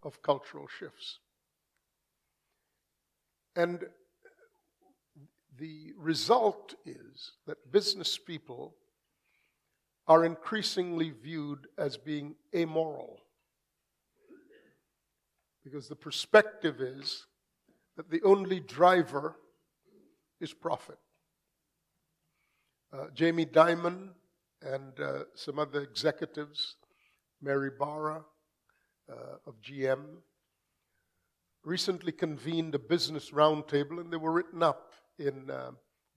of cultural shifts. And the result is that business people are increasingly viewed as being amoral, because the perspective is that the only driver is profit. Jamie Dimon and some other executives, Mary Barra of GM, recently convened a business roundtable, and they were written up in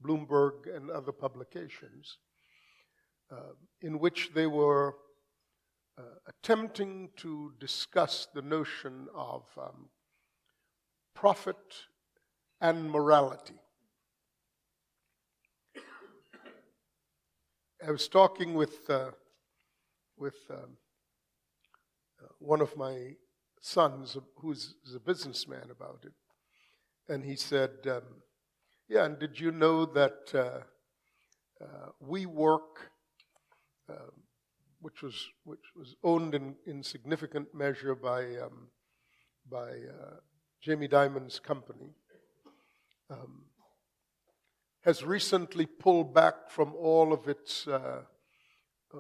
Bloomberg and other publications, in which they were attempting to discuss the notion of profit and morality. I was talking with one of my sons, who's a businessman, about it, and he said, "Yeah, and did you know that WeWork, which was owned in significant measure by Jamie Dimon's company, has recently pulled back from all of its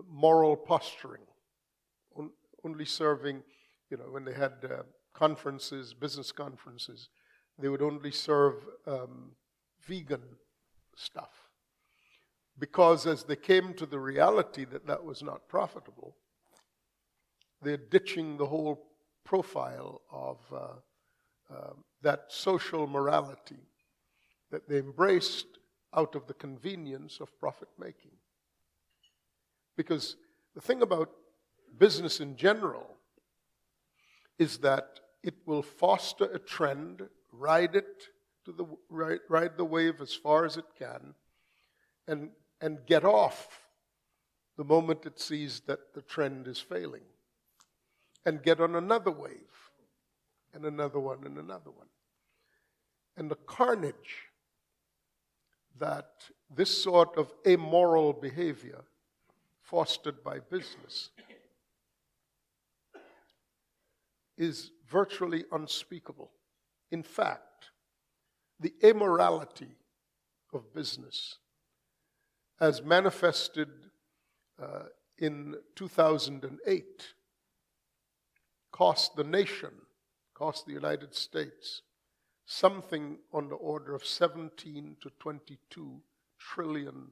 moral posturing, only serving, when they had conferences, business conferences, they would only serve vegan stuff. Because as they came to the reality that that was not profitable, they're ditching the whole profile of that social morality that they embraced out of the convenience of profit making. Because the thing about business in general is that it will foster a trend, ride the wave as far as it can, and get off the moment it sees that the trend is failing, and get on another wave, and another one, and another one. And the carnage that this sort of amoral behavior fostered by business is virtually unspeakable. In fact, the immorality of business, as manifested in 2008, cost the United States, something on the order of $17 to $22 trillion,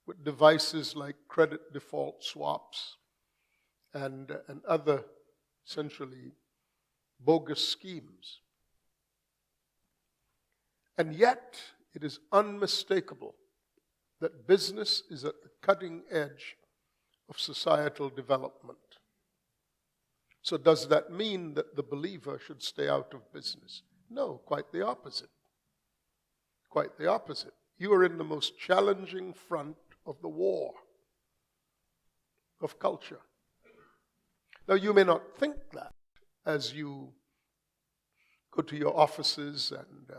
with devices like credit default swaps and other essentially bogus schemes. And yet, it is unmistakable that business is at the cutting edge of societal development. So does that mean that the believer should stay out of business? No, quite the opposite. Quite the opposite. You are in the most challenging front of the war of culture. Now, you may not think that as you go to your offices and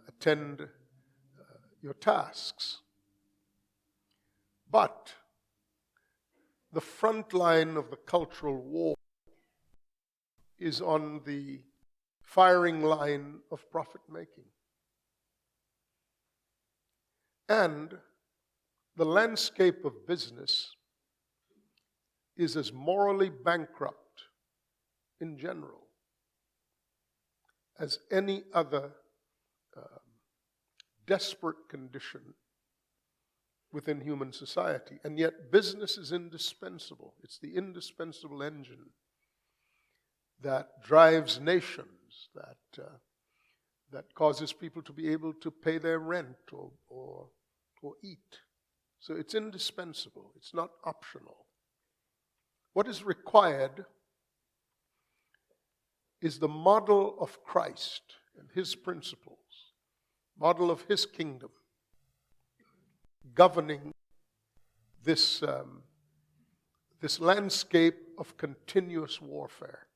attend your tasks. But the front line of the cultural war is on the firing line of profit making. And the landscape of business is as morally bankrupt in general as any other desperate condition within human society. And yet business is indispensable. It's the indispensable engine that drives nations, that causes people to be able to pay their rent or eat. So it's indispensable. It's not optional. What is required is the model of Christ and his principles, model of his kingdom, governing this landscape of continuous warfare.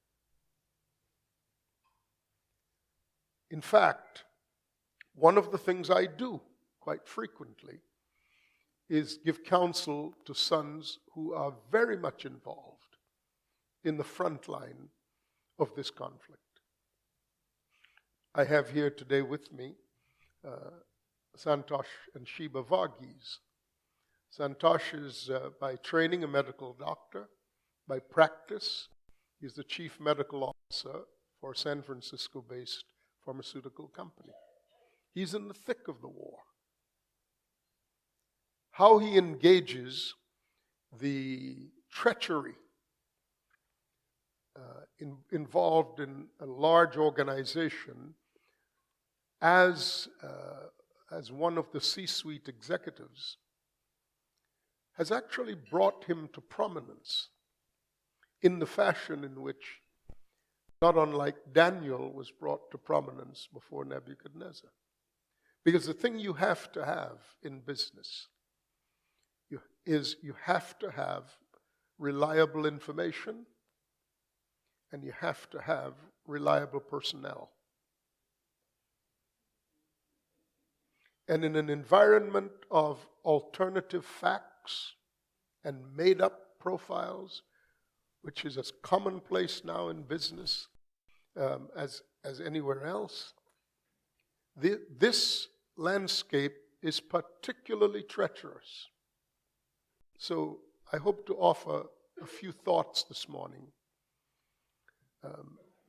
In fact, one of the things I do quite frequently is give counsel to sons who are very much involved in the front line of this conflict. I have here today with me Santosh and Sheba Varghese. Santosh is by training a medical doctor. By practice, he's the chief medical officer for a San Francisco-based pharmaceutical company. He's in the thick of the war. How he engages the treachery involved in a large organization as one of the C-suite executives has actually brought him to prominence in the fashion in which, not unlike Daniel, was brought to prominence before Nebuchadnezzar. Because the thing you have to have in business is you have to have reliable information and you have to have reliable personnel. And in an environment of alternative facts and made-up profiles, which is as commonplace now in business as anywhere else, this landscape is particularly treacherous. So I hope to offer a few thoughts this morning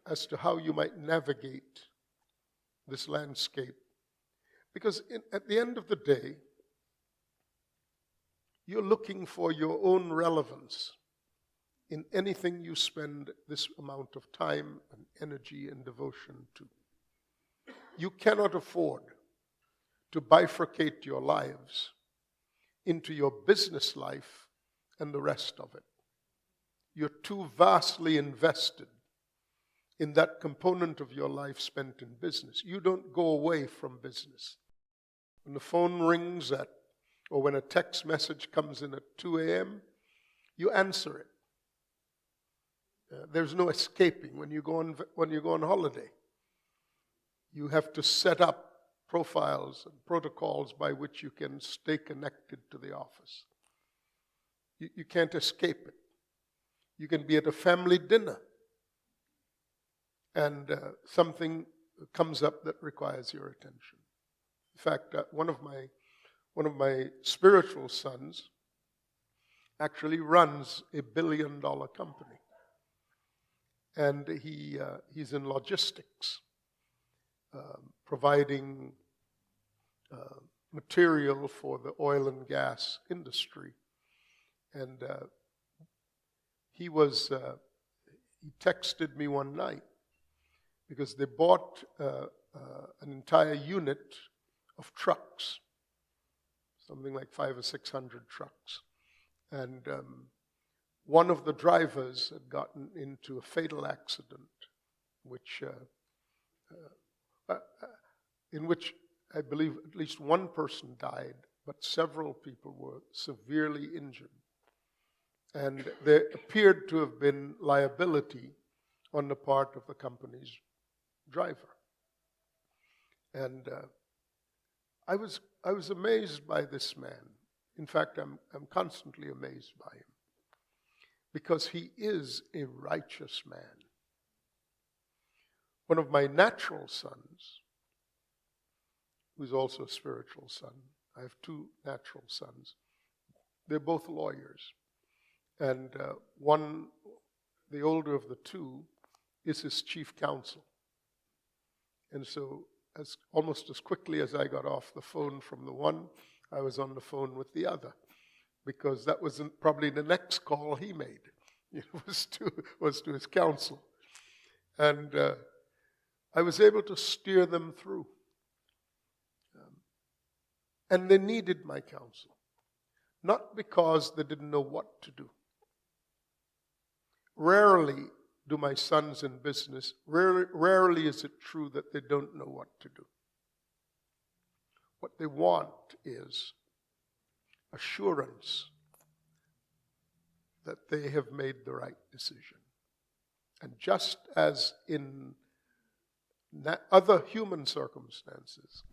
as to how you might navigate this landscape. Because at the end of the day, you're looking for your own relevance in anything you spend this amount of time and energy and devotion to. You cannot afford to bifurcate your lives into your business life and the rest of it. You're too vastly invested in that component of your life spent in business. You don't go away from business. When the phone rings or when a text message comes in at 2 a.m., you answer it. There's no escaping when you go on holiday. You have to set up profiles and protocols by which you can stay connected to the office. You can't escape it. You can be at a family dinner and something comes up that requires your attention. In fact, one of my spiritual sons actually runs a billion-dollar company. And he's in logistics, providing material for the oil and gas industry. And he texted me one night because they bought an entire unit of trucks, something like 500 or 600 trucks. And one of the drivers had gotten into a fatal accident, in which I believe at least one person died, but several people were severely injured. And there appeared to have been liability on the part of the company's driver. And I was amazed by this man. In fact, I'm constantly amazed by him, because he is a righteous man. One of my natural sons, who's also a spiritual son, I have two natural sons. They're both lawyers. And one, the older of the two, is his chief counsel. And so almost as quickly as I got off the phone from the one, I was on the phone with the other, because that was probably the next call he made. It was to his counsel. And I was able to steer them through. And they needed my counsel, not because they didn't know what to do. Rarely do my sons in business, rarely is it true that they don't know what to do. What they want is assurance that they have made the right decision. And just as in other human circumstances,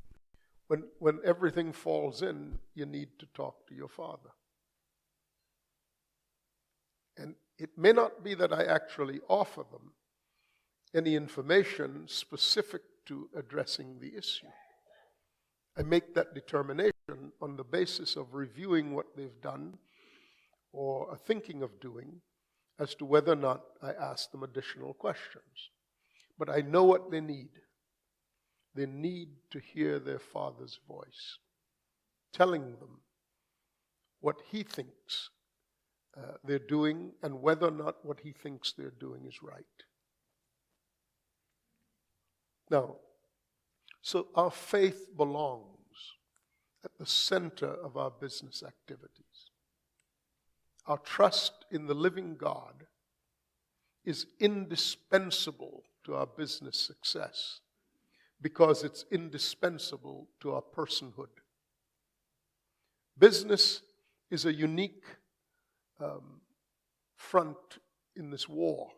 when everything falls in, you need to talk to your father. And it may not be that I actually offer them any information specific to addressing the issue. I make that determination on the basis of reviewing what they've done or are thinking of doing as to whether or not I ask them additional questions. But I know what they need. They need to hear their Father's voice, telling them what He thinks they're doing and whether or not what He thinks they're doing is right. Now, so our faith belongs at the center of our business activities. Our trust in the living God is indispensable to our business success because it's indispensable to our personhood. Business is a unique front in this war,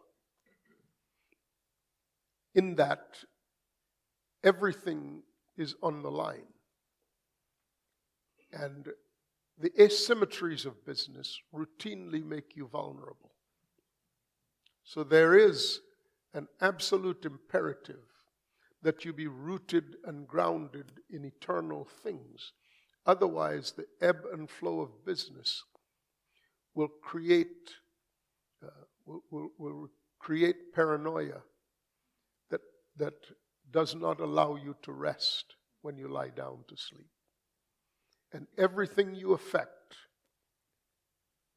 in that everything is on the line. And the asymmetries of business routinely make you vulnerable. So there is an absolute imperative that you be rooted and grounded in eternal things. Otherwise, the ebb and flow of business will create paranoia that does not allow you to rest when you lie down to sleep. And everything you affect,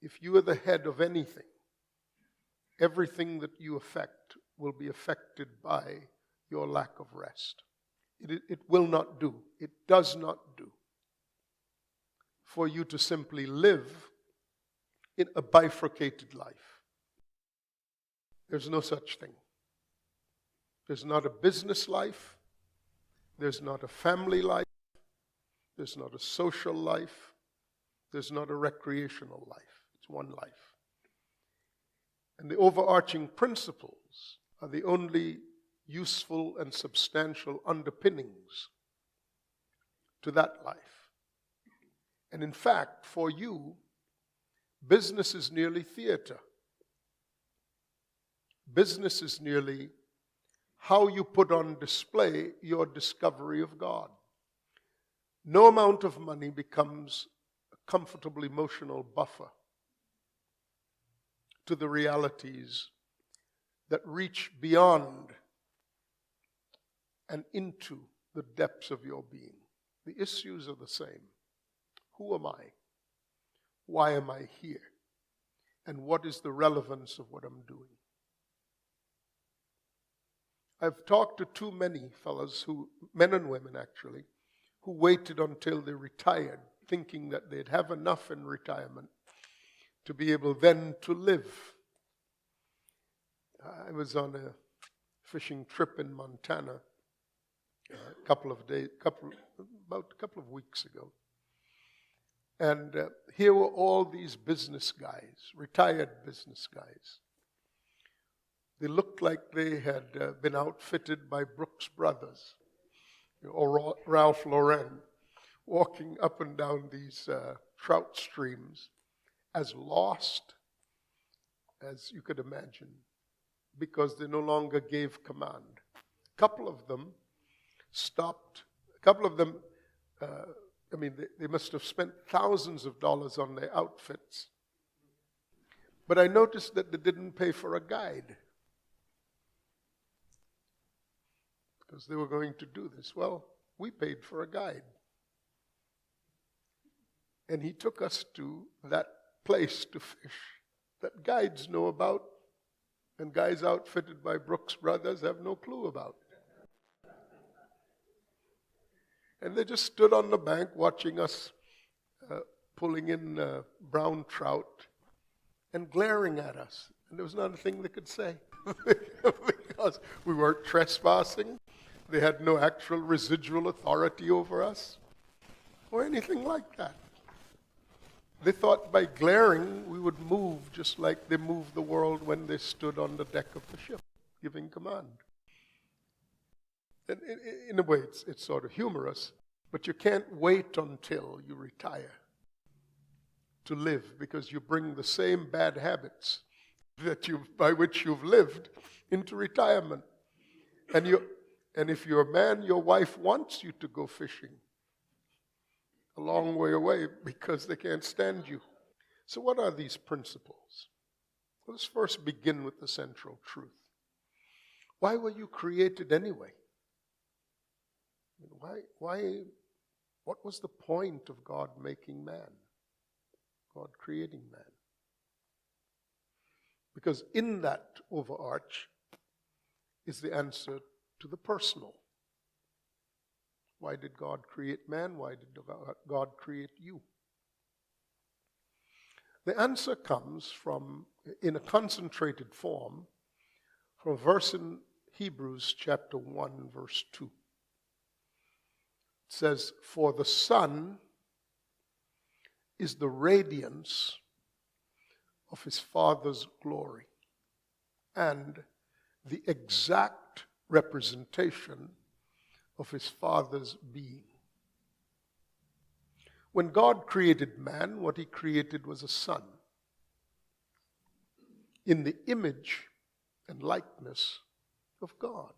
if you are the head of anything, everything that you affect will be affected by your lack of rest. It will not do. It does not do for you to simply live in a bifurcated life. There's no such thing. There's not a business life. There's not a family life. There's not a social life. There's not a recreational life. It's one life. And the overarching principles are the only useful and substantial underpinnings to that life. And in fact, for you, business is nearly theater. Business is nearly how you put on display your discovery of God. No amount of money becomes a comfortable emotional buffer to the realities that reach beyond and into the depths of your being. The issues are the same. Who am I? Why am I here? And what is the relevance of what I'm doing? I've talked to too many fellows, men and women actually, who waited until they retired, thinking that they'd have enough in retirement to be able then to live. I was on a fishing trip in Montana about a couple of weeks ago. And here were all these business guys, retired business guys. They looked like they had been outfitted by Brooks Brothers or Ralph Lauren, walking up and down these trout streams, as lost as you could imagine, because they no longer gave command. A couple of them stopped. A couple of them, they must have spent thousands of dollars on their outfits. But I noticed that they didn't pay for a guide, because they were going to do this. Well, we paid for a guide. And he took us to that place to fish that guides know about, and guys outfitted by Brooks Brothers have no clue about. And they just stood on the bank watching us pulling in brown trout and glaring at us. And there was not a thing they could say because we weren't trespassing. They had no actual residual authority over us or anything like that. They thought by glaring we would move just like they moved the world when they stood on the deck of the ship giving command. And in a way, it's sort of humorous, but you can't wait until you retire to live, because you bring the same bad habits by which you've lived into retirement. And if you're a man, your wife wants you to go fishing a long way away because they can't stand you. So what are these principles? Let's first begin with the central truth. Why were you created anyway? Why? What was the point of God making man? God creating man? Because in that overarch is the answer to the personal. Why did God create man? Why did God create you? The answer comes in a concentrated form, from a verse in Hebrews chapter 1, verse 2. It says, "For the Son is the radiance of his Father's glory and the exact representation of his Father's being." When God created man, what he created was a son in the image and likeness of God.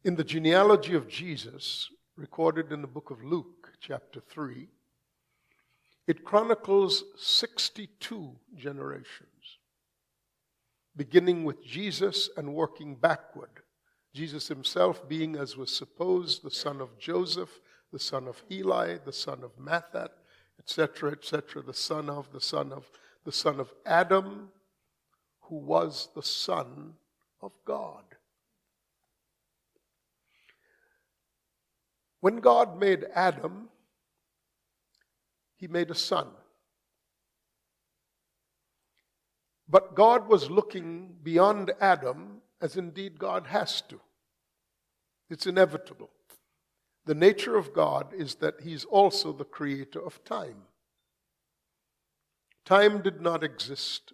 In the genealogy of Jesus, recorded in the book of Luke, chapter 3, it chronicles 62 generations, beginning with Jesus and working backward. Jesus himself being, as was supposed, the son of Joseph, the son of Heli, the son of Mathat, etc., etc., the son of Adam, who was the Son of God. When God made Adam, he made a son. But God was looking beyond Adam, as indeed God has to. It's inevitable. The nature of God is that he's also the creator of time. Time did not exist,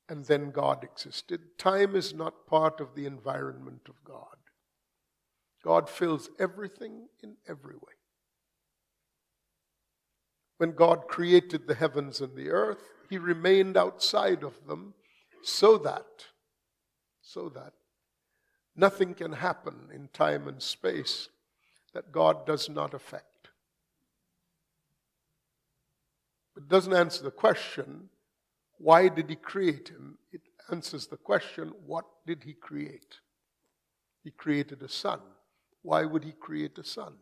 and then God existed. Time is not part of the environment of God. God fills everything in every way. When God created the heavens and the earth, he remained outside of them so that nothing can happen in time and space that God does not affect. It doesn't answer the question, why did he create him? It answers the question, what did he create? He created a son. Why would he create a son?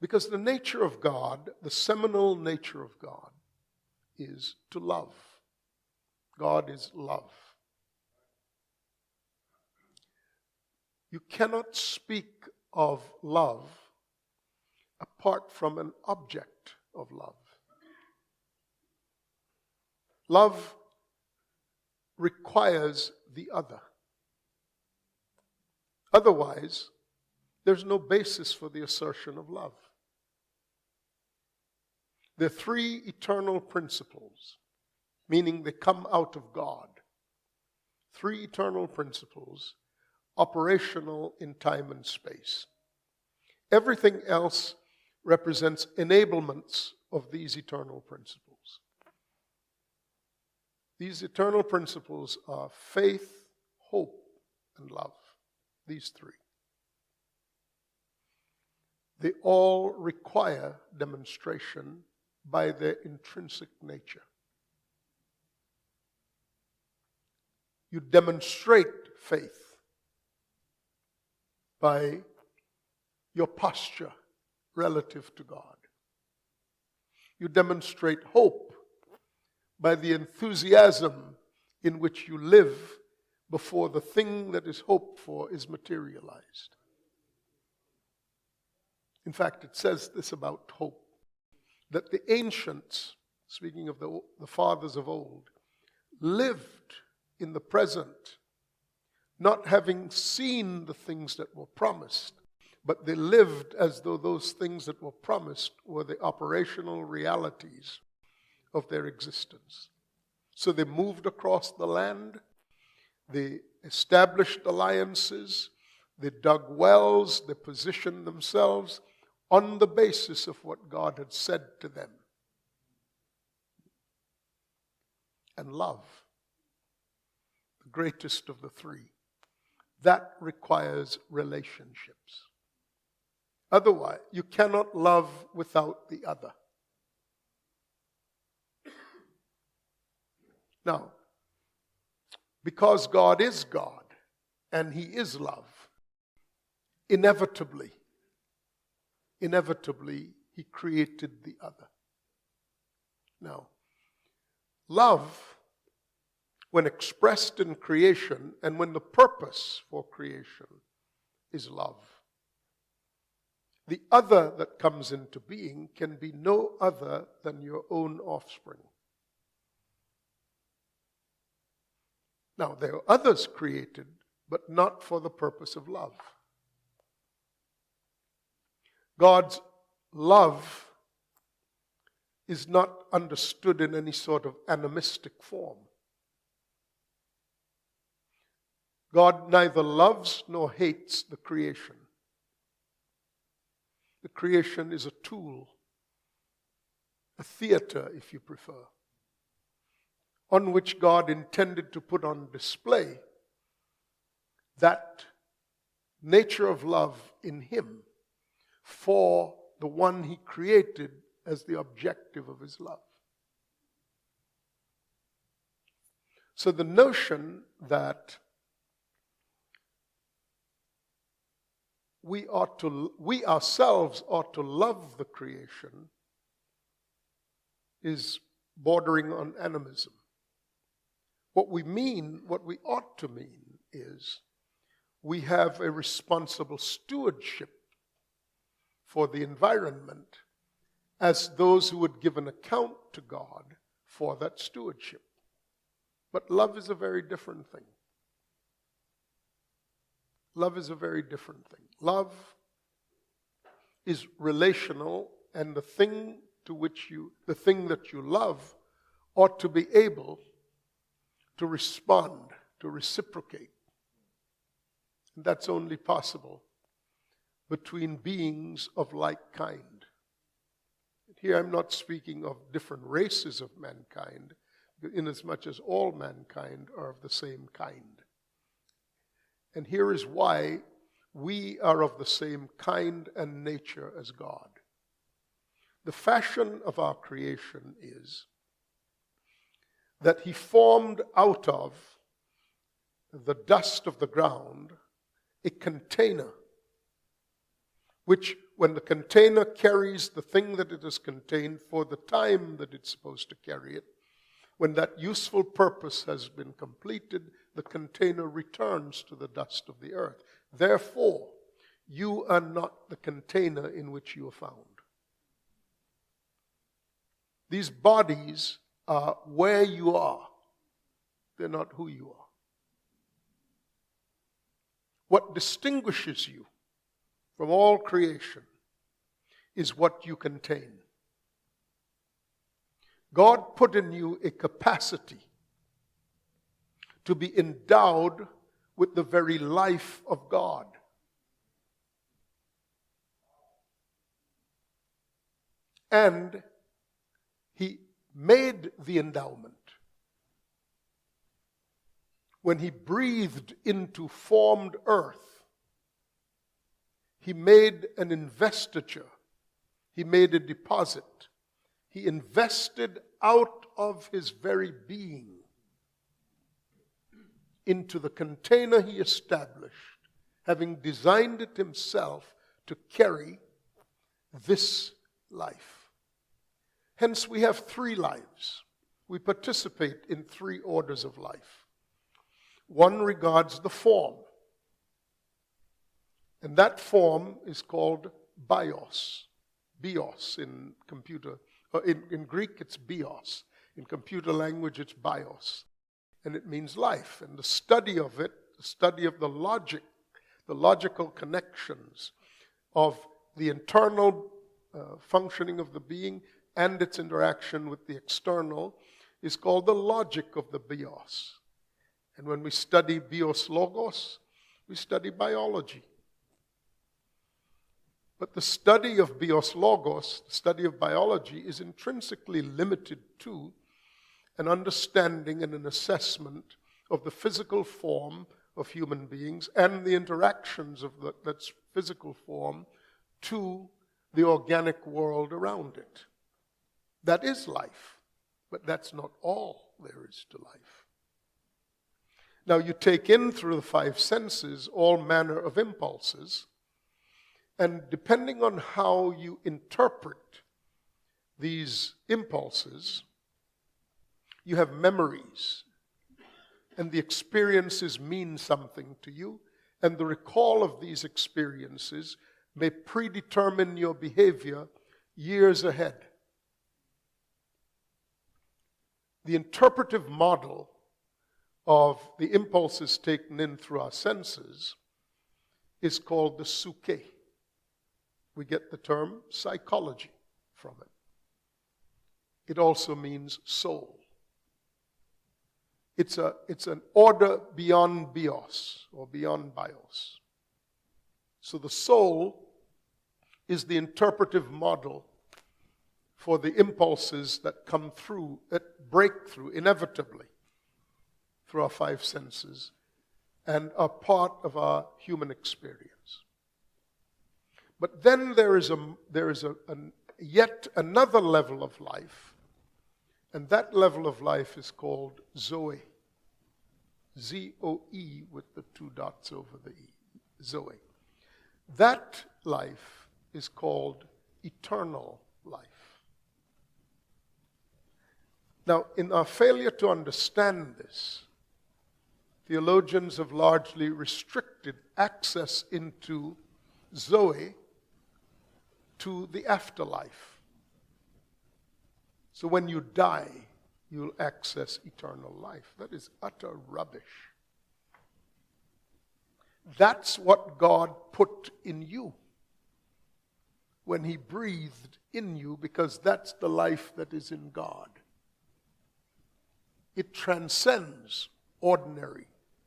Because the nature of God, the seminal nature of God, is to love. God is love. You cannot speak of love apart from an object of love. Love requires the other. Otherwise, there's no basis for the assertion of love. There are three eternal principles, meaning they come out of God. Three eternal principles, operational in time and space. Everything else represents enablements of these eternal principles. These eternal principles are faith, hope, and love. These three. They all require demonstration by their intrinsic nature. You demonstrate faith by your posture relative to God. You demonstrate hope by the enthusiasm in which you live before the thing that is hoped for is materialized. In fact, it says this about hope, that the ancients, speaking of the fathers of old, lived in the present, not having seen the things that were promised, but they lived as though those things that were promised were the operational realities of their existence. So they moved across the land, they established alliances, they dug wells, they positioned themselves on the basis of what God had said to them. and love, the greatest of the three. That requires relationships. Otherwise, you cannot love without the other. Now, because God is God and He is love, inevitably, He created the other. Now, love, when expressed in creation and when the purpose for creation is love, the other that comes into being can be no other than your own offspring. Now, there are others created, but not for the purpose of love. God's love is not understood in any sort of animistic form. God neither loves nor hates the creation. The creation is a tool, a theater, if you prefer, on which God intended to put on display that nature of love in Him for the one He created as the objective of His love. So the notion that we ourselves ought to love the creation is bordering on animism. What we ought to mean is we have a responsible stewardship for the environment as those who would give an account to God for that stewardship. But love is a very different thing. Love is a very different thing. Love is relational, and the thing that you love ought to be able to respond, to reciprocate. And that's only possible between beings of like kind. Here I'm not speaking of different races of mankind, inasmuch as all mankind are of the same kind. And here is why we are of the same kind and nature as God. The fashion of our creation is that He formed out of the dust of the ground a container, which when the container carries the thing that it has contained for the time that it's supposed to carry it, when that useful purpose has been completed, the container returns to the dust of the earth. Therefore, you are not the container in which you are found. These bodies are where you are. They're not who you are. What distinguishes you from all creation is what you contain. God put in you a capacity to be endowed with the very life of God. And He made the endowment when He breathed into formed earth. He made an investiture. He made a deposit. He invested out of His very being into the container He established, having designed it Himself to carry this life. Hence, we have three lives. We participate in three orders of life. One regards the form, and that form is called bios. Bios in computer. In Greek, it's bios. In computer language, it's bios. And it means life. And the study of it, the study of the logical connections of the internal functioning of the being and its interaction with the external is called the logic of the bios. And when we study bios logos, we study biology. But the study of bios logos, the study of biology, is intrinsically limited to an understanding and an assessment of the physical form of human beings and the interactions of that physical form to the organic world around it. That is life, but that's not all there is to life. Now you take in through the five senses all manner of impulses, and depending on how you interpret these impulses, you have memories, and the experiences mean something to you, and the recall of these experiences may predetermine your behavior years ahead. The interpretive model of the impulses taken in through our senses is called the psyche. We get the term psychology from it. It also means soul. It's an order beyond bios or beyond bios. So the soul is the interpretive model for the impulses that come through, that break through inevitably through our five senses and are part of our human experience. But then there is yet another level of life, and that level of life is called Zoe. Z-O-E with the two dots over the E. Zoe. That life is called eternal life. Now, in our failure to understand this, theologians have largely restricted access into Zoe to the afterlife. So when you die, you'll access eternal life. That is utter rubbish. That's what God put in you when He breathed in you, because that's the life that is in God. It transcends ordinary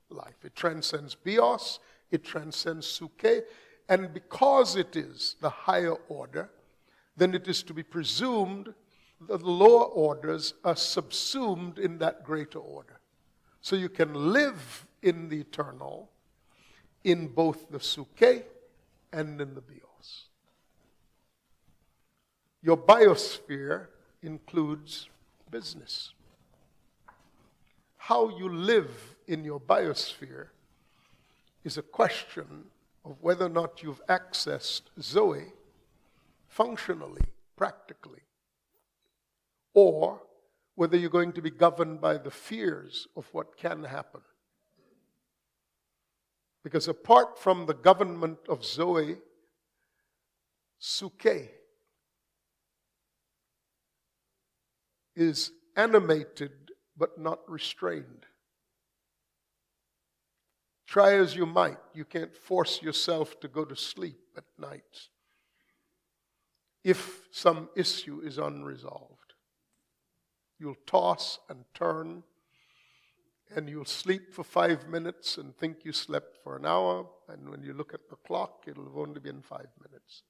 life. It transcends bios, it transcends psyche, and because it is the higher order, then it is to be presumed that the lower orders are subsumed in that greater order. So you can live in the eternal in both the psyche and in the bios. Your biosphere includes business. How you live in your biosphere is a question of whether or not you've accessed Zoe functionally, practically, or whether you're going to be governed by the fears of what can happen. Because apart from the government of Zoe, psyche is animated but not restrained. Try as you might, you can't force yourself to go to sleep at night if some issue is unresolved. You'll toss and turn, and you'll sleep for 5 minutes and think you slept for an hour, and when you look at the clock, it'll have only been 5 minutes.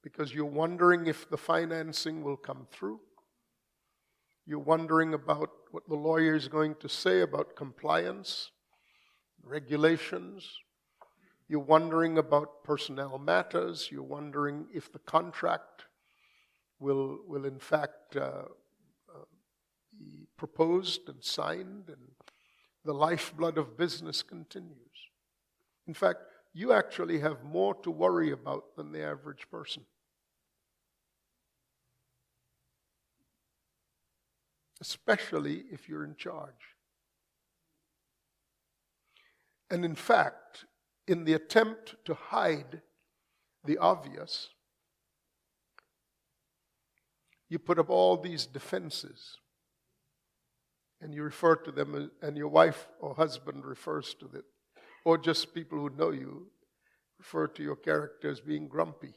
Because you're wondering if the financing will come through. You're wondering about what the lawyer is going to say about compliance, regulations. You're wondering about personnel matters. You're wondering if the contract will in fact be proposed and signed, and the lifeblood of business continues. In fact, you actually have more to worry about than the average person. Especially if you're in charge. And in fact, in the attempt to hide the obvious, you put up all these defenses, and you refer to them, and your wife or husband refers to them, or just people who know you refer to your character as being grumpy.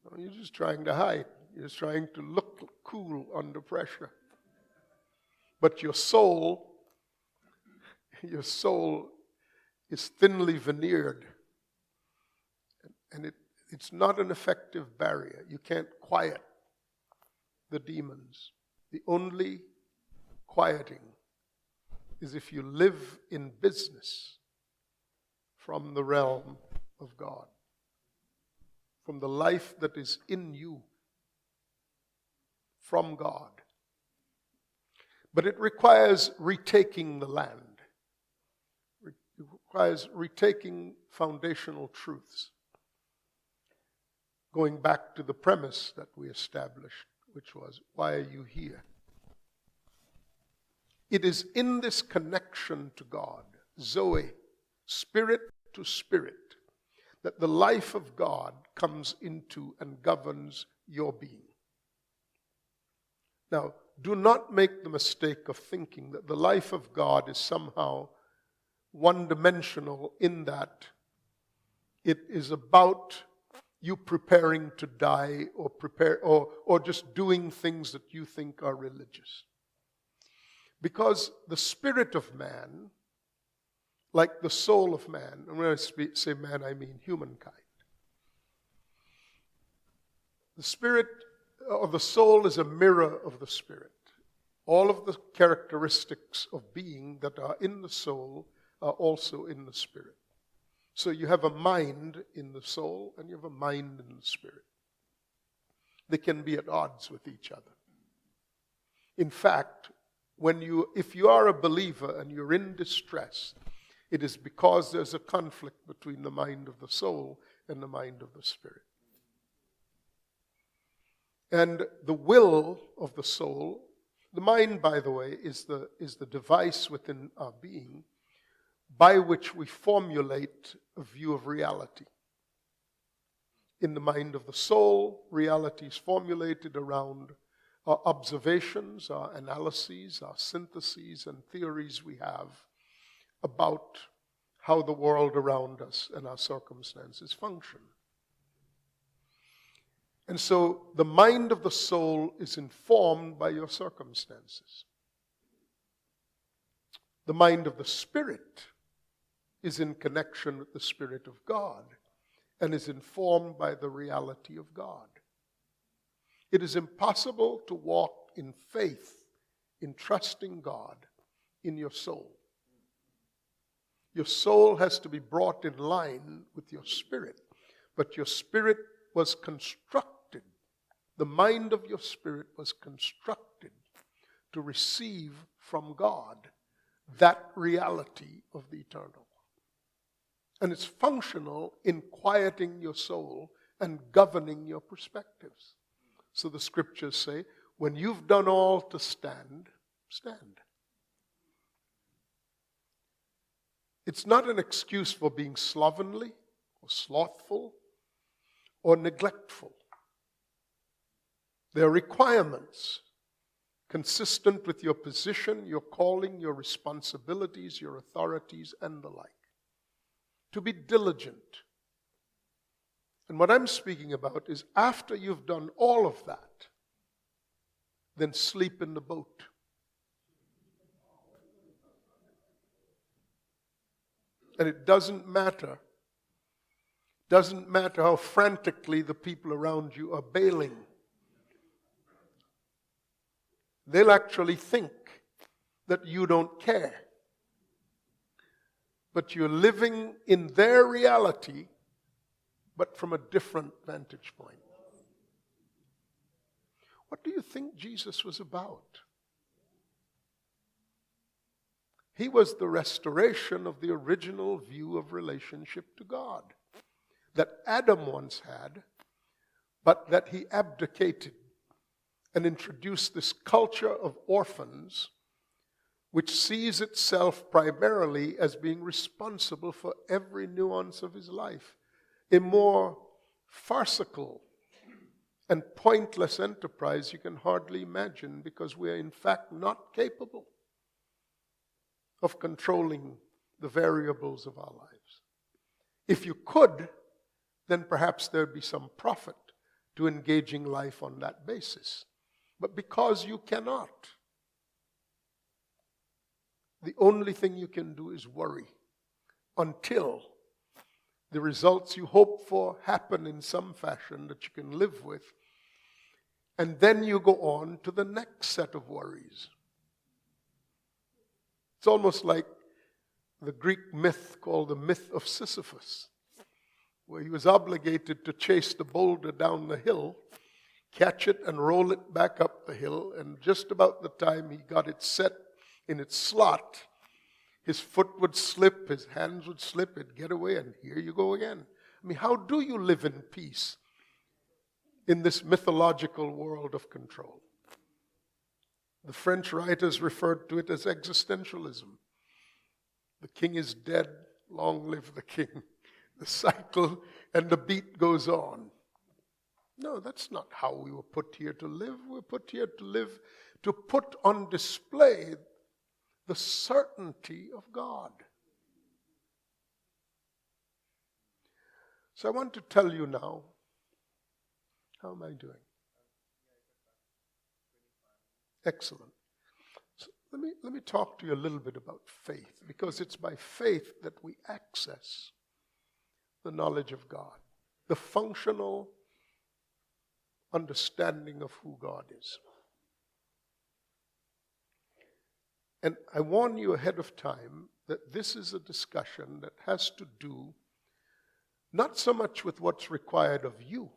No, you're just trying to hide. You're just trying to look cool under pressure. But your soul is thinly veneered. And it's not an effective barrier. You can't quiet the demons. The only quieting is if you live in business from the realm of God, from the life that is in you, from God. But it requires retaking the land. It requires retaking foundational truths. Going back to the premise that we established, which was, why are you here? It is in this connection to God, Zoe, spirit to spirit, that the life of God comes into and governs your being. Now, do not make the mistake of thinking that the life of God is somehow one-dimensional in that it is about you preparing to die or just doing things that you think are religious. Because the spirit of man, like the soul of man, and when I say man, I mean humankind. The spirit of the soul is a mirror of the spirit. All of the characteristics of being that are in the soul are also in the spirit. So you have a mind in the soul and you have a mind in the spirit. They can be at odds with each other. In fact, if you are a believer and you're in distress, it is because there's a conflict between the mind of the soul and the mind of the spirit. And the will of the soul, the mind, by the way, is the device within our being by which we formulate a view of reality. In the mind of the soul, reality is formulated around our observations, our analyses, our syntheses, and theories we have about how the world around us and our circumstances function. And so the mind of the soul is informed by your circumstances. The mind of the spirit is in connection with the Spirit of God and is informed by the reality of God. It is impossible to walk in faith, in trusting God, in your soul. Your soul has to be brought in line with your spirit, but your spirit was constructed, the mind of your spirit was constructed to receive from God that reality of the eternal. And it's functional in quieting your soul and governing your perspectives. So the scriptures say, when you've done all to stand, stand. It's not an excuse for being slovenly or slothful or neglectful. There are requirements consistent with your position, your calling, your responsibilities, your authorities, and the like. To be diligent. And what I'm speaking about is after you've done all of that, then sleep in the boat. And it doesn't matter how frantically the people around you are bailing. They'll actually think that you don't care. But you're living in their reality, but from a different vantage point. What do you think Jesus was about? He was the restoration of the original view of relationship to God that Adam once had, but that he abdicated and introduced this culture of orphans, which sees itself primarily as being responsible for every nuance of his life. A more farcical and pointless enterprise you can hardly imagine, because we are in fact not capable of controlling the variables of our lives. If you could, then perhaps there'd be some profit to engaging life on that basis. But because you cannot, the only thing you can do is worry until the results you hope for happen in some fashion that you can live with. And then you go on to the next set of worries. It's almost like the Greek myth called the myth of Sisyphus, where he was obligated to chase the boulder down the hill, catch it and roll it back up the hill, and just about the time he got it set in its slot, his foot would slip, his hands would slip, it'd get away, and here you go again. I mean, how do you live in peace in this mythological world of control? The French writers referred to it as existentialism. The king is dead, long live the king. The cycle and the beat goes on. No, that's not how we were put here to live. We're put here to live, to put on display the certainty of God. So I want to tell you now, how am I doing? Excellent. So let me talk to you a little bit about faith, because it's by faith that we access the knowledge of God, the functional understanding of who God is. And I warn you ahead of time that this is a discussion that has to do not so much with what's required of you,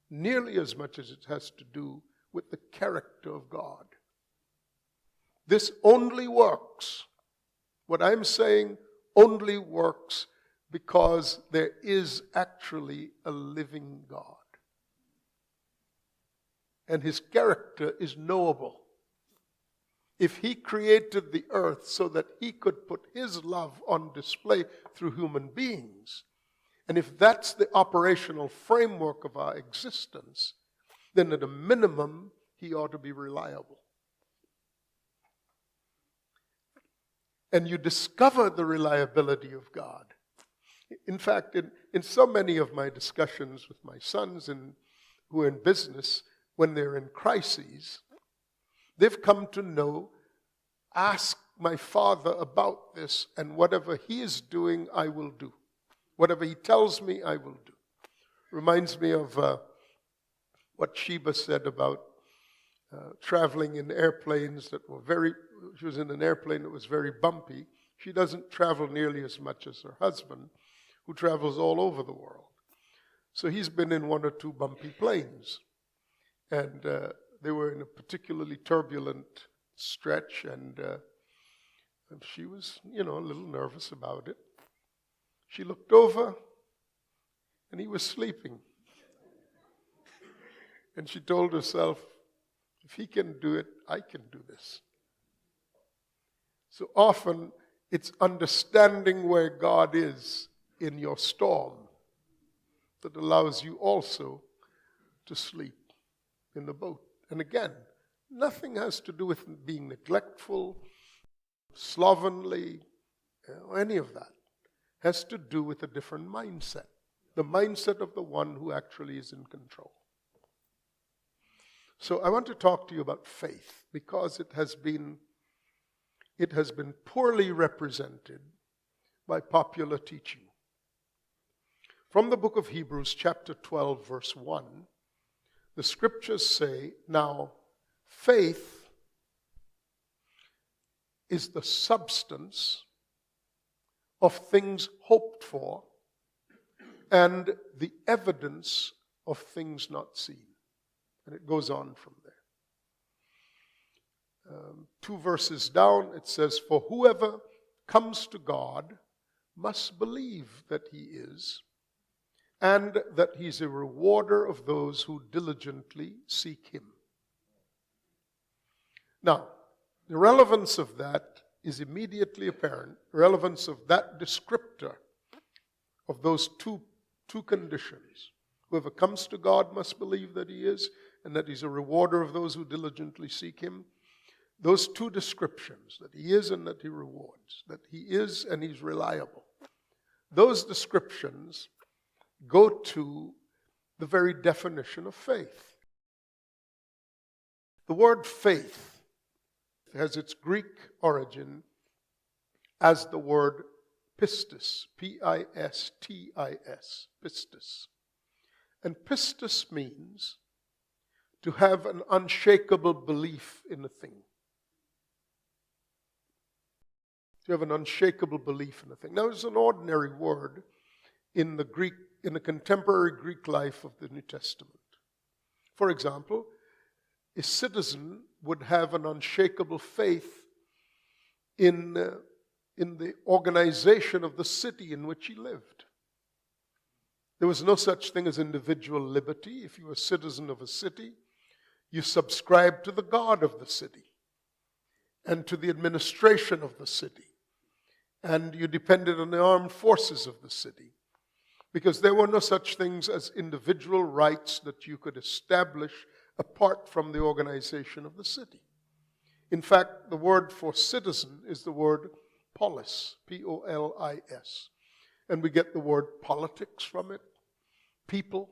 nearly as much as it has to do with the character of God. This only works. What I'm saying only works because there is actually a living God. And his character is knowable. If he created the earth so that he could put his love on display through human beings, and if that's the operational framework of our existence, then at a minimum, he ought to be reliable. And you discover the reliability of God. In fact, in so many of my discussions with my sons who are in business, when they're in crises, they've come to know, ask my father about this, and whatever he is doing, I will do. Whatever he tells me, I will do. Reminds me of what Sheba said about traveling in airplanes that were she was in an airplane that was very bumpy. She doesn't travel nearly as much as her husband, who travels all over the world. So he's been in one or two bumpy planes. And they were in a particularly turbulent stretch, and she was, a little nervous about it. She looked over, and he was sleeping. And she told herself, if he can do it, I can do this. So often, it's understanding where God is in your storm that allows you also to sleep in the boat. And again, nothing has to do with being neglectful, slovenly, or any of that. It has to do with a different mindset. The mindset of the one who actually is in control. So I want to talk to you about faith, because it has been poorly represented by popular teaching. From the book of Hebrews, chapter 12, verse 1, the scriptures say, now, faith is the substance of things hoped for and the evidence of things not seen. And it goes on from there. 2 verses down, it says, for whoever comes to God must believe that he is, and that he's a rewarder of those who diligently seek him. Now, the relevance of that is immediately apparent. The relevance of that descriptor of those two conditions. Whoever comes to God must believe that he is, and that he's a rewarder of those who diligently seek him. Those two descriptions, that he is and that he rewards, that he is and he's reliable. Those descriptions go to the very definition of faith. The word faith has its Greek origin as the word pistis, P-I-S-T-I-S, pistis. And pistis means to have an unshakable belief in a thing. To have an unshakable belief in a thing. Now, it's an ordinary word in the contemporary Greek life of the New Testament. For example, a citizen would have an unshakable faith in the organization of the city in which he lived. There was no such thing as individual liberty. If you were a citizen of a city, you subscribed to the God of the city and to the administration of the city. And you depended on the armed forces of the city. Because there were no such things as individual rights that you could establish apart from the organization of the city. In fact, the word for citizen is the word polis, P-O-L-I-S. And we get the word politics from it, people,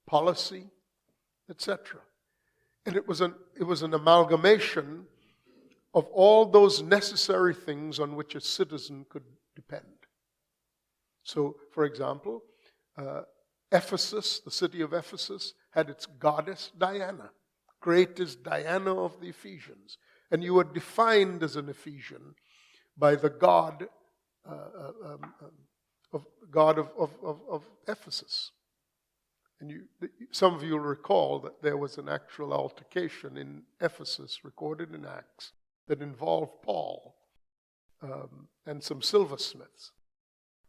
policy, etc. And it was an amalgamation of all those necessary things on which a citizen could depend. So, for example, Ephesus, the city of Ephesus, had its goddess Diana. Great is Diana of the Ephesians. And you were defined as an Ephesian by the god of Ephesus. And some of you will recall that there was an actual altercation in Ephesus recorded in Acts that involved Paul and some silversmiths.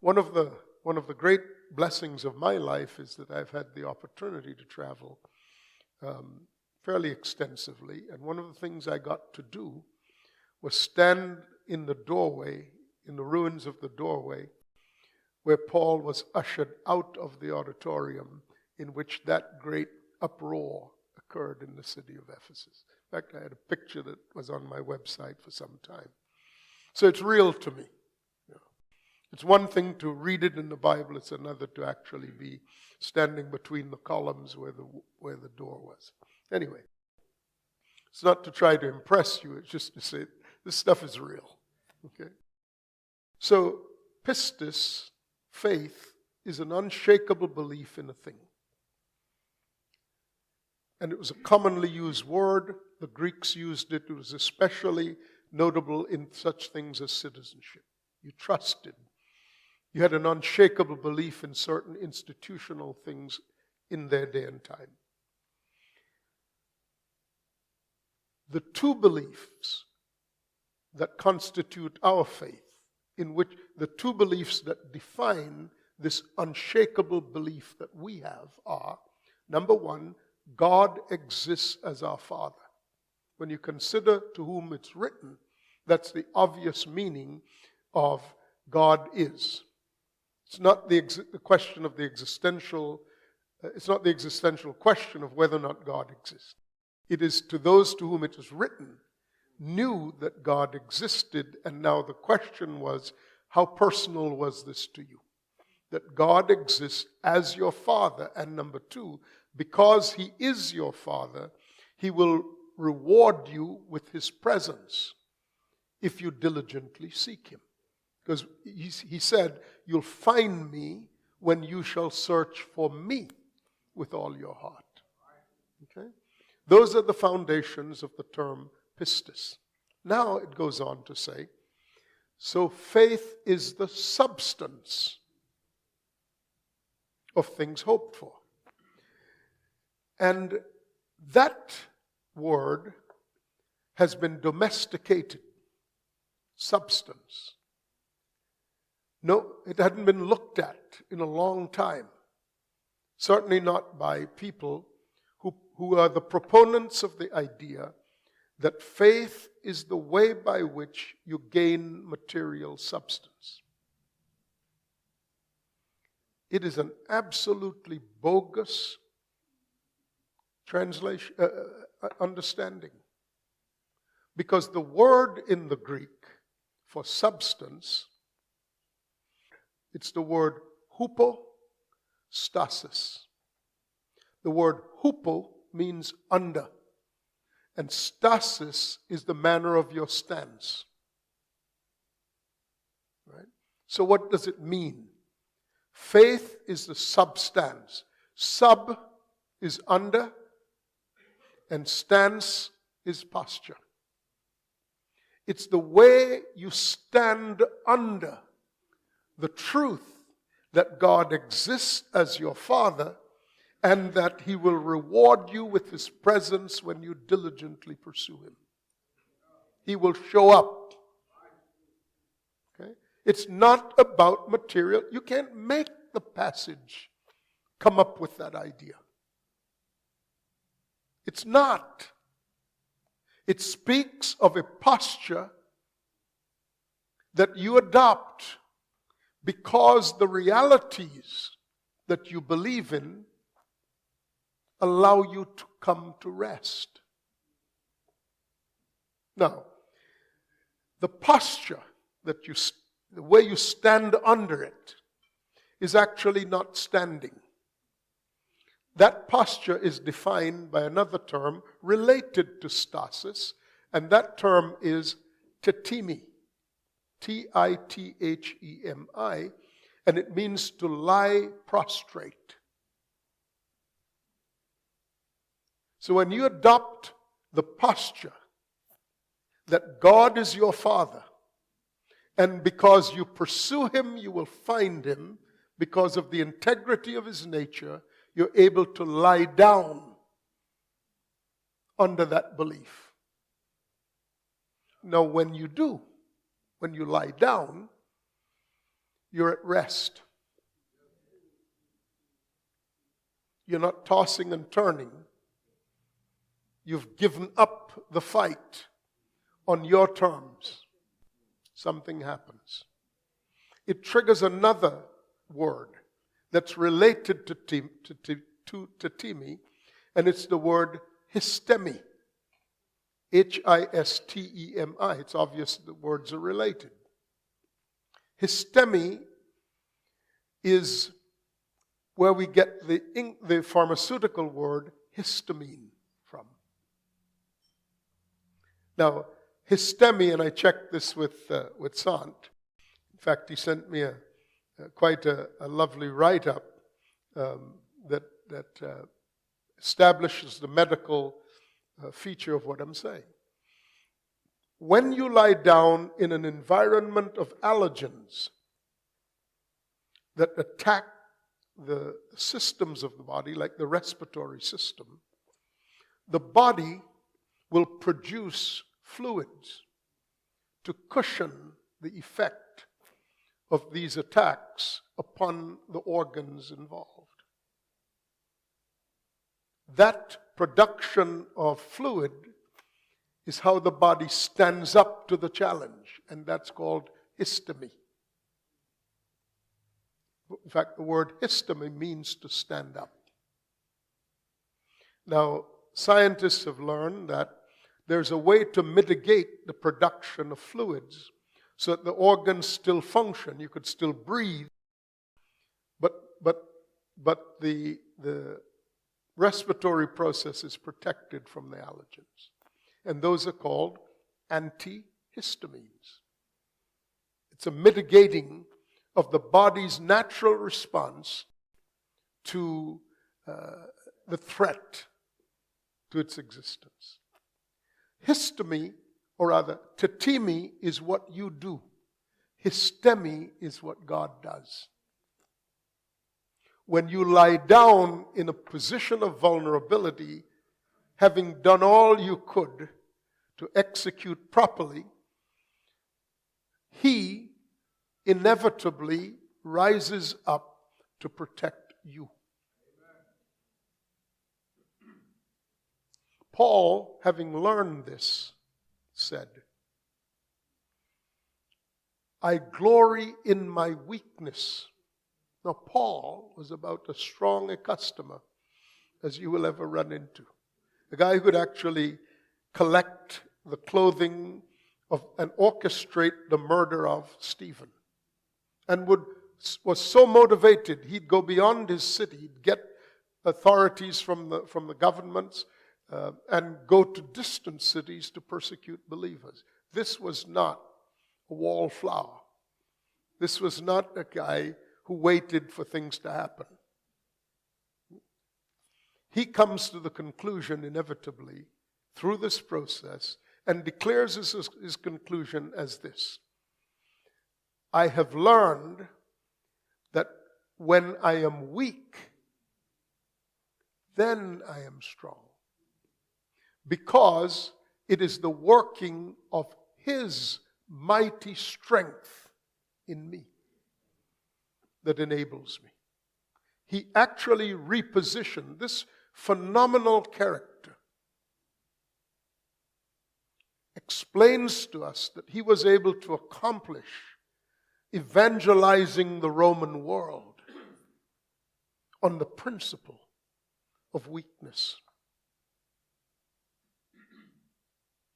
One of the great blessings of my life is that I've had the opportunity to travel fairly extensively, and one of the things I got to do was stand in the doorway, in the ruins of the doorway, where Paul was ushered out of the auditorium in which that great uproar occurred in the city of Ephesus. In fact, I had a picture that was on my website for some time. So it's real to me. It's one thing to read it in the Bible, it's another to actually be standing between the columns where the door was. Anyway, it's not to try to impress you, it's just to say this stuff is real. Okay? So, pistis, faith, is an unshakable belief in a thing. And it was a commonly used word. The Greeks used it. It was especially notable in such things as citizenship. You trusted. You had an unshakable belief in certain institutional things in their day and time. The two beliefs that constitute our faith, in which the two beliefs that define this unshakable belief that we have are, number one, God exists as our Father. When you consider to whom it's written, that's the obvious meaning of God is. It's not the question of the existential, it's not the existential question of whether or not God exists. It is to those to whom it is written, knew that God existed, and now the question was, how personal was this to you? That God exists as your Father, and number two, because He is your Father, He will reward you with His presence if you diligently seek Him. Because He said, you'll find me when you shall search for me with all your heart. Okay? Those are the foundations of the term pistis. Now it goes on to say, so faith is the substance of things hoped for. And that word has been domesticated, substance. No, it hadn't been looked at in a long time. Certainly not by people who are the proponents of the idea that faith is the way by which you gain material substance. It is an absolutely bogus translation, understanding. Because the word in the Greek for substance, it's the word hypostasis. The word hypo means under, and stasis is the manner of your stance. Right? So what does it mean? Faith is the substance. Sub is under, and stance is posture. It's the way you stand under the truth that God exists as your Father and that He will reward you with His presence when you diligently pursue Him. He will show up. Okay? It's not about material. You can't make the passage come up with that idea. It's not. It speaks of a posture that you adopt because the realities that you believe in allow you to come to rest. Now, the posture the way you stand under it is actually not standing. That posture is defined by another term related to stasis, and that term is tithemi. Tithemi, and it means to lie prostrate. So when you adopt the posture that God is your Father, and because you pursue Him, you will find Him, because of the integrity of His nature, you're able to lie down under that belief. Now, when you lie down, you're at rest. You're not tossing and turning. You've given up the fight on your terms. Something happens. It triggers another word that's related to tithemi, and it's the word histemi. Histemi. It's obvious the words are related. Histemi is where we get the pharmaceutical word histamine from. Now, histemi, and I checked this with Sant. In fact, he sent me quite a lovely write-up that establishes the medical feature of what I'm saying. When you lie down in an environment of allergens that attack the systems of the body, like the respiratory system, the body will produce fluids to cushion the effect of these attacks upon the organs involved. That production of fluid is how the body stands up to the challenge, and that's called histemi. In fact, the word histemi means to stand up. Now, scientists have learned that there's a way to mitigate the production of fluids so that the organs still function. You could still breathe, but the respiratory process is protected from the allergens. And those are called antihistamines. It's a mitigating of the body's natural response to the threat to its existence. Histemi, or rather, tithemi, is what you do. Histemi is what God does. When you lie down in a position of vulnerability, having done all you could to execute properly, He inevitably rises up to protect you. Paul, having learned this, said, I glory in my weakness. Now, Paul was about as strong a customer as you will ever run into. A guy who could actually collect the clothing of and orchestrate the murder of Stephen. And was so motivated, he'd go beyond his city, he'd get authorities from the governments, and go to distant cities to persecute believers. This was not a wallflower. This was not a guy who waited for things to happen. he comes to the conclusion inevitably through this process and declares his conclusion as this: I have learned that when I am weak, then I am strong. Because it is the working of His mighty strength in me that enables me. He actually repositioned this phenomenal character, explains to us that he was able to accomplish evangelizing the Roman world on the principle of weakness.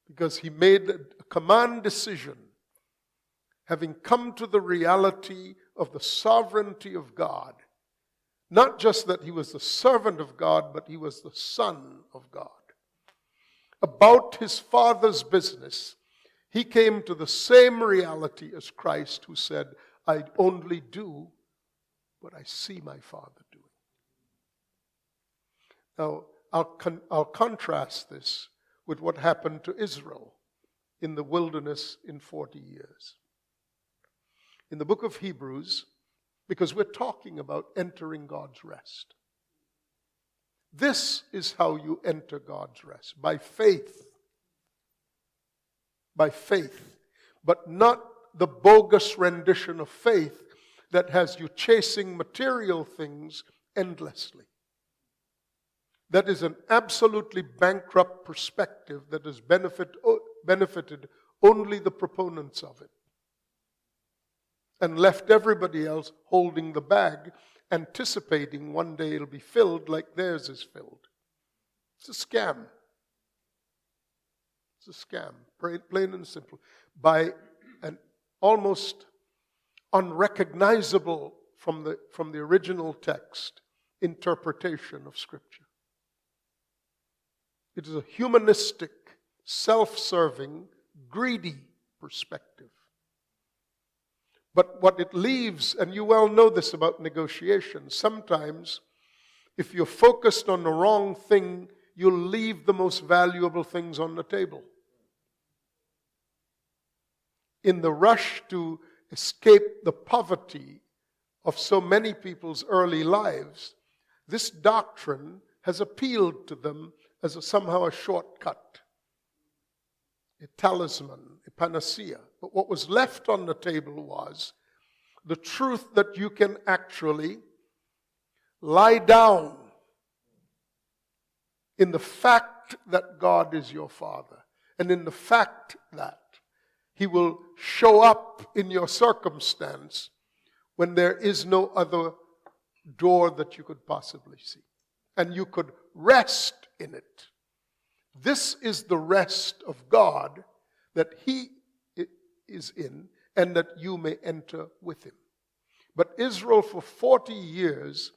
Because he made a command decision, having come to the reality of the sovereignty of God. Not just that he was the servant of God, but he was the Son of God. About his Father's business, he came to the same reality as Christ, who said, I only do what I see my Father doing. Now, I'll contrast this with what happened to Israel in the wilderness in 40 years. In the book of Hebrews, because we're talking about entering God's rest. This is how you enter God's rest, by faith. By faith, but not the bogus rendition of faith that has you chasing material things endlessly. That is an absolutely bankrupt perspective that has benefited only the proponents of it, and left everybody else holding the bag, anticipating one day it'll be filled like theirs is filled. It's a scam. It's a scam, plain and simple, by an almost unrecognizable from the original text interpretation of Scripture. It is a humanistic, self-serving, greedy perspective. But what it leaves, and you well know this about negotiations, sometimes if you're focused on the wrong thing, you'll leave the most valuable things on the table. In the rush to escape the poverty of so many people's early lives, this doctrine has appealed to them as somehow a shortcut, a talisman, a panacea. But what was left on the table was the truth that you can actually lie down in the fact that God is your Father, and in the fact that He will show up in your circumstance when there is no other door that you could possibly see. And you could rest in it. This is the rest of God that He is in, and that you may enter with Him. But Israel, for 40 years,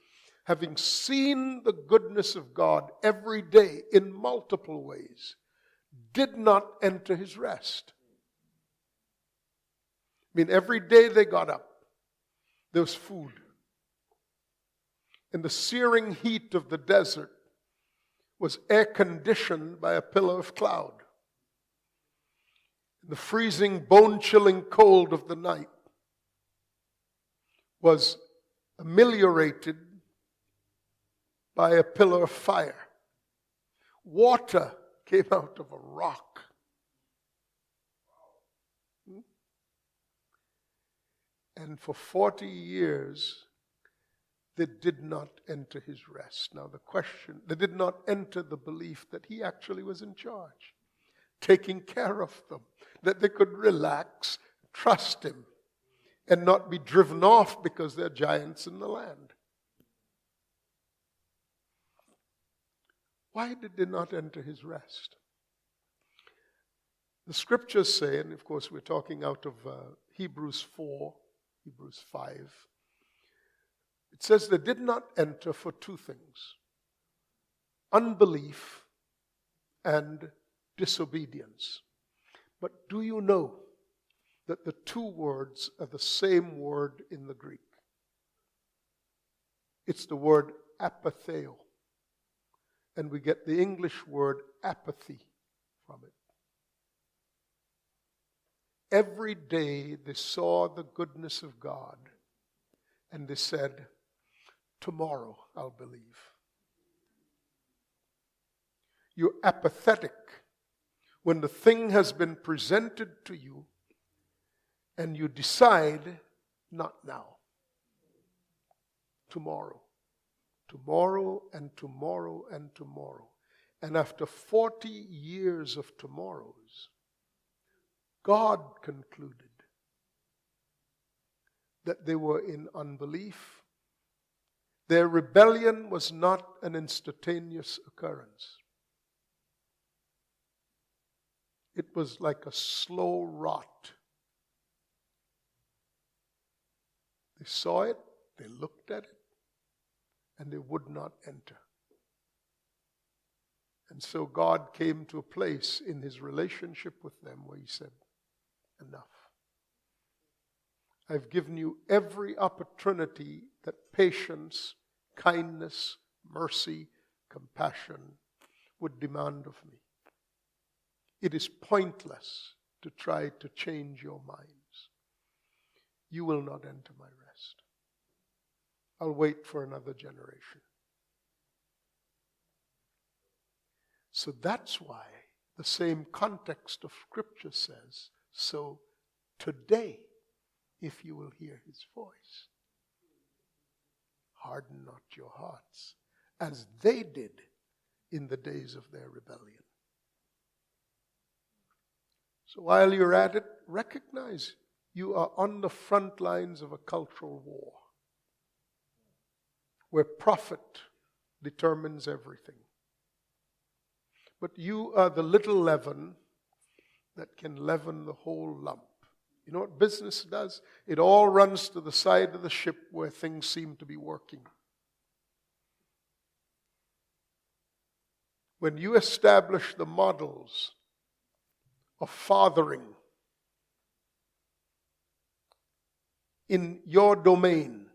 having seen the goodness of God every day in multiple ways, did not enter His rest. I mean, every day they got up, there was food. And the searing heat of the desert was air-conditioned by a pillar of cloud. The freezing, bone-chilling cold of the night was ameliorated by a pillar of fire. Water came out of a rock. And for 40 years, they did not enter His rest. Now the question, they did not enter the belief that He actually was in charge, taking care of them, that they could relax, trust Him, and not be driven off because they're giants in the land. Why did they not enter His rest? The Scriptures say, and of course we're talking out of Hebrews 4, Hebrews 5, it says they did not enter for two things: unbelief and disobedience. But do you know that the two words are the same word in the Greek? It's the word apatheo. And we get the English word apathy from it. Every day they saw the goodness of God and they said, tomorrow I'll believe. You're apathetic when the thing has been presented to you and you decide, not now. Tomorrow. Tomorrow and tomorrow and tomorrow. And after 40 years of tomorrows, God concluded that they were in unbelief. Their rebellion was not an instantaneous occurrence. It was like a slow rot. They saw it, they looked at it, and they would not enter. And so God came to a place in his relationship with them where he said, enough. I've given you every opportunity that patience, kindness, mercy, compassion would demand of me. It is pointless to try to change your minds. You will not enter my rest. I'll wait for another generation. So that's why the same context of Scripture says, so today, if you will hear his voice, harden not your hearts, as they did in the days of their rebellion. So while you're at it, recognize you are on the front lines of a cultural war where profit determines everything. But you are the little leaven that can leaven the whole lump. You know what business does? It all runs to the side of the ship where things seem to be working. When you establish the models of fathering in your domain,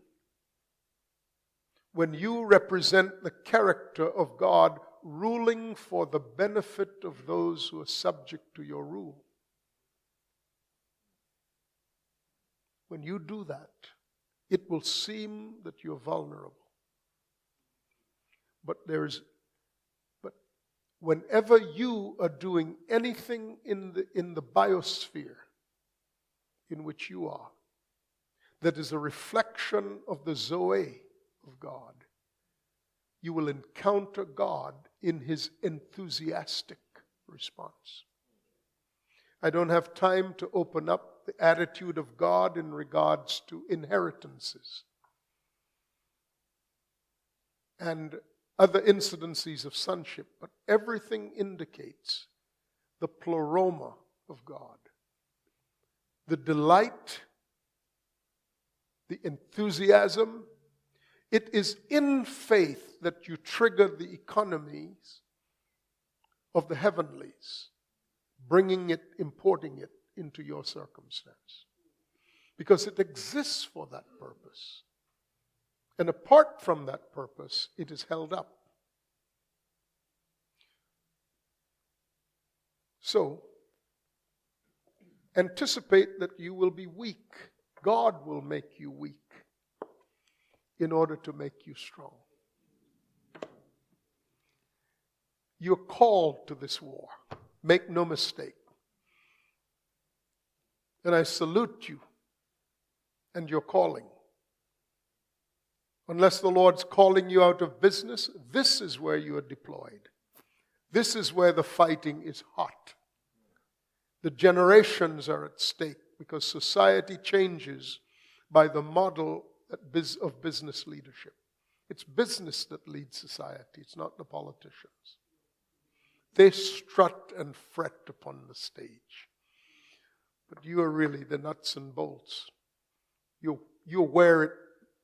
when you represent the character of God ruling for the benefit of those who are subject to your rule, when you do that, it will seem that you're vulnerable. But whenever you are doing anything in the biosphere in which you are, that is a reflection of the Zoe of God, you will encounter God in his enthusiastic response. I don't have time to open up the attitude of God in regards to inheritances and other incidences of sonship, but everything indicates the pleroma of God. The delight, the enthusiasm. It is in faith that you trigger the economies of the heavenlies, importing it into your circumstance. Because it exists for that purpose. And apart from that purpose, it is held up. So, anticipate that you will be weak. God will make you weak in order to make you strong. You're called to this war. Make no mistake. And I salute you and your calling. Unless the Lord's calling you out of business, this is where you are deployed. This is where the fighting is hot. The generations are at stake because society changes by the model of business leadership. It's business that leads society. It's not the politicians. They strut and fret upon the stage. But you are really the nuts and bolts. You're where it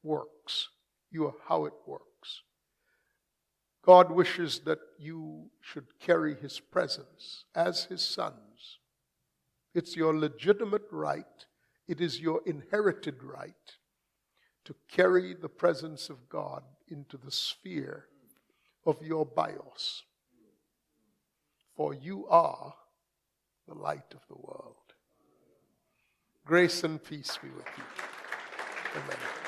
works. You are how it works. God wishes that you should carry his presence as his sons. It's your legitimate right. It is your inherited right to carry the presence of God into the sphere of your bios. For you are the light of the world. Grace and peace be with you. Amen.